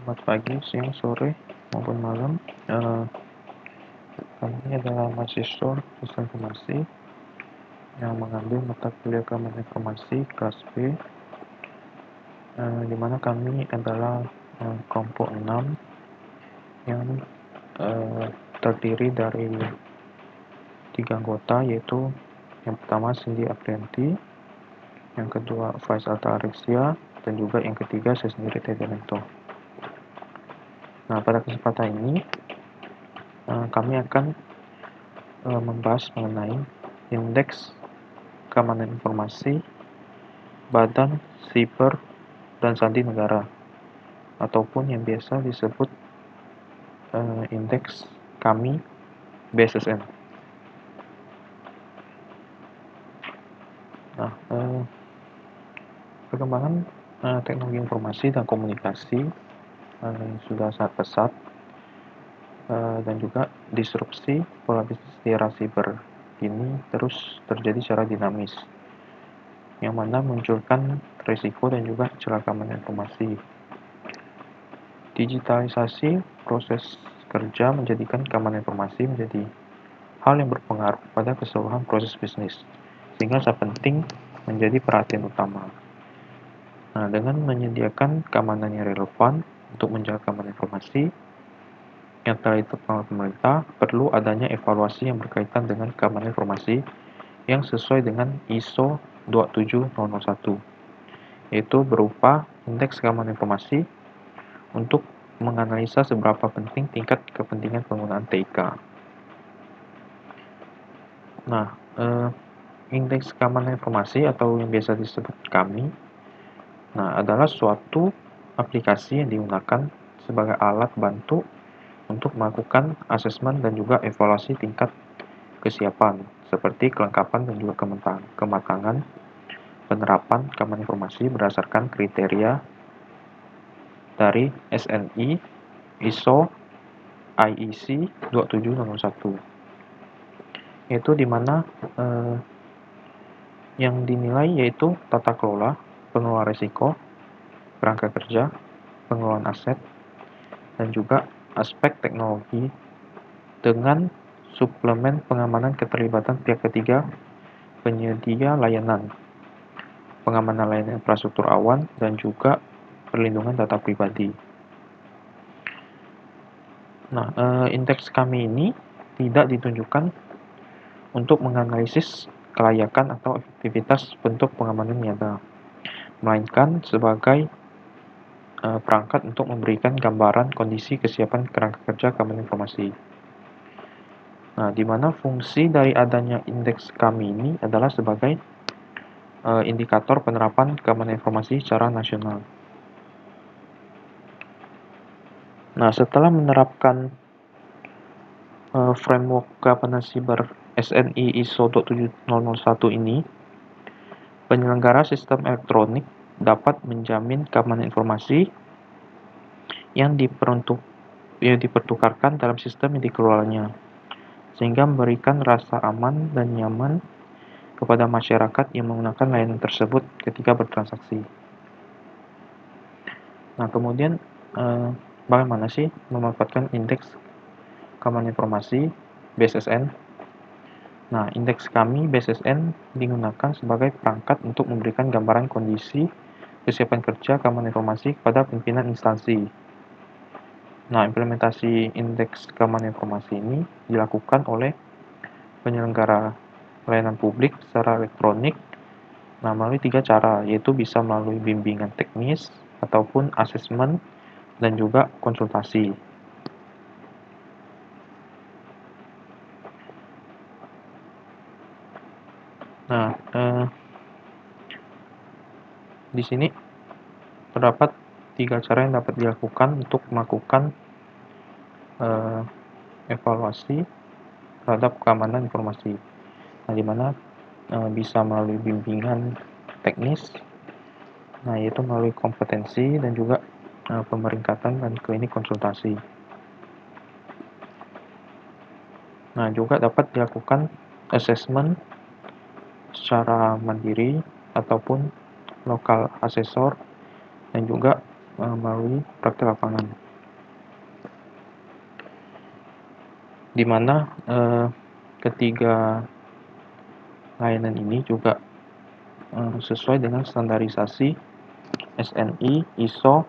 Selamat pagi, siang, sore, maupun malam. Kami adalah mahasiswa Sistem Informasi yang mengambil mata kuliah Keamanan Informasi kelas B, di mana kami adalah kelompok 6 yang terdiri dari 3 anggota, yaitu yang pertama Cindy Aprianti, yang kedua Faisal Tariksia, dan juga yang ketiga saya sendiri Teddy Lento. Nah, pada kesempatan ini kami akan membahas mengenai indeks keamanan informasi Badan Siber dan Sandi Negara, ataupun yang biasa disebut indeks kami BSSN. Nah, perkembangan teknologi informasi dan komunikasi sudah sangat pesat, dan juga disrupsi pola bisnis di era siber ini terus terjadi secara dinamis, yang mana munculkan risiko dan juga celah keamanan informasi. Digitalisasi proses kerja menjadikan keamanan informasi menjadi hal yang berpengaruh pada keseluruhan proses bisnis, sehingga sangat penting menjadi perhatian utama. Nah, dengan menyediakan keamanan yang relevan untuk menjaga keamanan informasi yang telah ditetapkan oleh pemerintah, perlu adanya evaluasi yang berkaitan dengan keamanan informasi yang sesuai dengan ISO 27001, yaitu berupa indeks keamanan informasi untuk menganalisa seberapa penting tingkat kepentingan penggunaan TIK. Nah, indeks keamanan informasi atau yang biasa disebut KAMI, adalah suatu aplikasi yang digunakan sebagai alat bantu untuk melakukan asesmen dan juga evaluasi tingkat kesiapan, seperti kelengkapan dan juga kematangan penerapan keamanan informasi berdasarkan kriteria dari SNI, ISO, IEC 27001, yaitu di mana yang dinilai yaitu tata kelola, pengelolaan risiko, kerangka kerja, pengelolaan aset, dan juga aspek teknologi dengan suplemen pengamanan keterlibatan pihak ketiga penyedia layanan, pengamanan layanan infrastruktur awan, dan juga perlindungan data pribadi. Nah, indeks kami ini tidak ditunjukkan untuk menganalisis kelayakan atau efektivitas bentuk pengamanan nyata, melainkan sebagai perangkat untuk memberikan gambaran kondisi kesiapan kerangka kerja keamanan informasi. Nah, di mana fungsi dari adanya indeks kami ini adalah sebagai indikator penerapan keamanan informasi secara nasional. Nah, setelah menerapkan framework keamanan siber SNI ISO 27001 ini, penyelenggara sistem elektronik dapat menjamin keamanan informasi yang dipertukarkan dalam sistem yang dikelolanya, sehingga memberikan rasa aman dan nyaman kepada masyarakat yang menggunakan layanan tersebut ketika bertransaksi. Nah, kemudian bagaimana sih memanfaatkan indeks keamanan informasi BSSN? Nah, indeks kami BSSN digunakan sebagai perangkat untuk memberikan gambaran kondisi kesiapan kerja keamanan informasi kepada pimpinan instansi. Nah, implementasi indeks keamanan informasi ini dilakukan oleh penyelenggara layanan publik secara elektronik, melalui 3 cara, yaitu bisa melalui bimbingan teknis, ataupun asesmen, dan juga konsultasi. Nah, di sini terdapat 3 cara yang dapat dilakukan untuk melakukan evaluasi terhadap keamanan informasi. Nah, di mana bisa melalui bimbingan teknis, yaitu melalui kompetensi dan juga pemeringkatan dan klinik konsultasi. Nah, juga dapat dilakukan assessment secara mandiri ataupun lokal asesor, dan juga melalui praktek lapangan, di mana ketiga layanan ini juga sesuai dengan standarisasi SNI, ISO,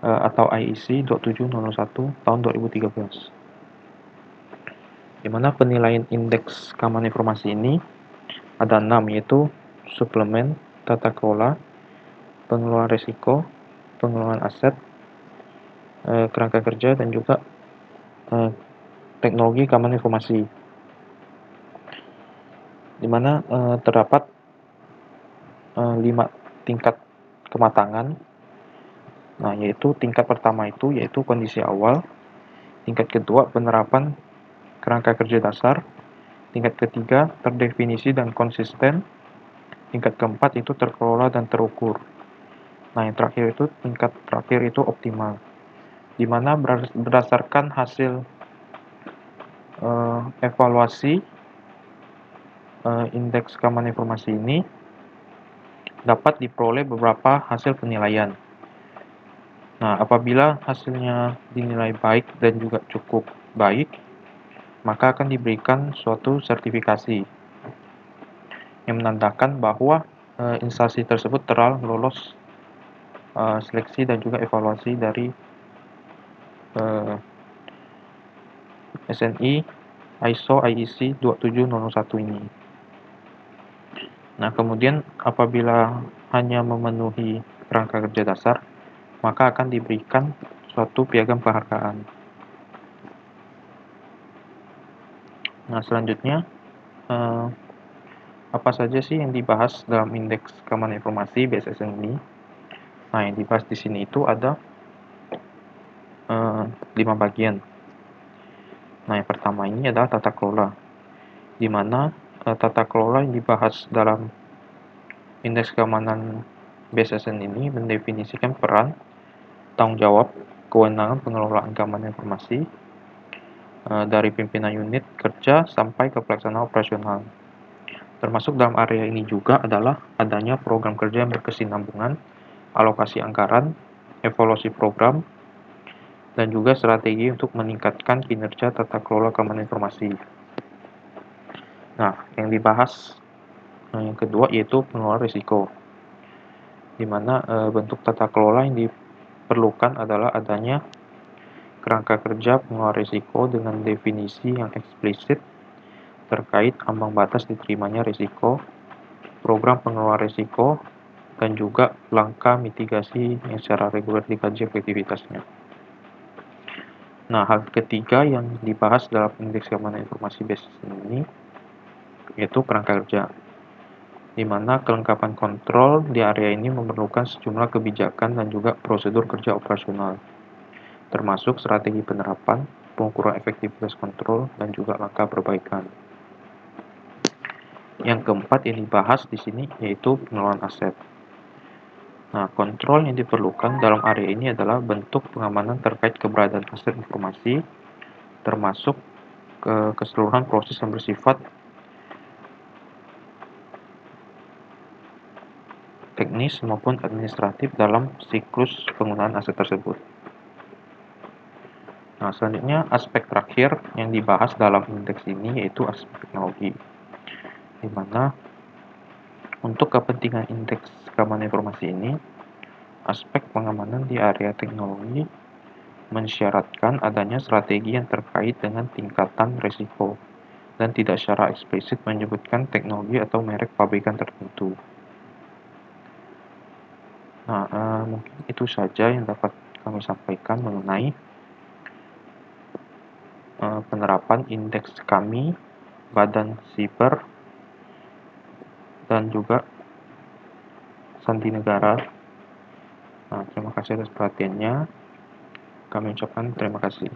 atau IEC 27001 tahun 2013. Di mana penilaian indeks keamanan informasi ini ada 6, yaitu suplemen, tata kelola, pengelolaan risiko, pengelolaan aset, kerangka kerja, dan juga teknologi keamanan informasi, di mana terdapat 5 tingkat kematangan. Nah, yaitu tingkat pertama yaitu kondisi awal, tingkat kedua penerapan kerangka kerja dasar, tingkat ketiga terdefinisi dan konsisten, tingkat keempat itu terkelola dan terukur. Nah, yang terakhir itu tingkat terakhir itu optimal, di mana berdasarkan hasil evaluasi indeks keamanan informasi ini dapat diperoleh beberapa hasil penilaian. Nah, apabila hasilnya dinilai baik dan juga cukup baik, maka akan diberikan suatu sertifikasi yang menandakan bahwa instansi tersebut telah lolos seleksi dan juga evaluasi dari SNI, ISO, IEC 27001 ini. Nah, kemudian apabila hanya memenuhi kerangka kerja dasar, maka akan diberikan suatu piagam penghargaan. Nah, selanjutnya apa saja sih yang dibahas dalam indeks keamanan informasi BSSN ini? Nah, yang dibahas di sini itu ada 5 bagian. Nah, yang pertama ini adalah tata kelola, di mana tata kelola yang dibahas dalam indeks keamanan BSSN ini mendefinisikan peran, tanggung jawab, kewenangan pengelolaan keamanan informasi dari pimpinan unit kerja sampai ke pelaksanaan operasional. Termasuk dalam area ini juga adalah adanya program kerja yang berkesinambungan, alokasi anggaran, evaluasi program, dan juga strategi untuk meningkatkan kinerja tata kelola keamanan informasi. Nah, yang dibahas yang kedua yaitu pengelolaan risiko, di mana bentuk tata kelola yang diperlukan adalah adanya kerangka kerja pengelolaan risiko dengan definisi yang eksplisit terkait ambang batas diterimanya risiko, program pengelolaan risiko, dan juga langkah mitigasi yang secara reguler dikaji efektivitasnya. Nah, hal ketiga yang dibahas dalam indeks keamanan informasi BSSN ini yaitu kerangka kerja, di mana kelengkapan kontrol di area ini memerlukan sejumlah kebijakan dan juga prosedur kerja operasional, termasuk strategi penerapan, pengukuran efektivitas kontrol, dan juga langkah perbaikan. Yang keempat yang dibahas di sini yaitu pengelolaan aset. Nah, kontrol yang diperlukan dalam area ini adalah bentuk pengamanan terkait keberadaan aset informasi, termasuk keseluruhan proses yang bersifat teknis maupun administratif dalam siklus penggunaan aset tersebut. Nah, selanjutnya aspek terakhir yang dibahas dalam indeks ini yaitu aspek teknologi, di mana untuk kepentingan indeks keamanan informasi ini, aspek pengamanan di area teknologi mensyaratkan adanya strategi yang terkait dengan tingkatan risiko dan tidak secara eksplisit menyebutkan teknologi atau merek pabrikan tertentu. Nah, mungkin itu saja yang dapat kami sampaikan mengenai penerapan indeks kami, Badan Siber, dan juga Sandi Negara. Nah, terima kasih atas perhatiannya. Kami ucapkan terima kasih.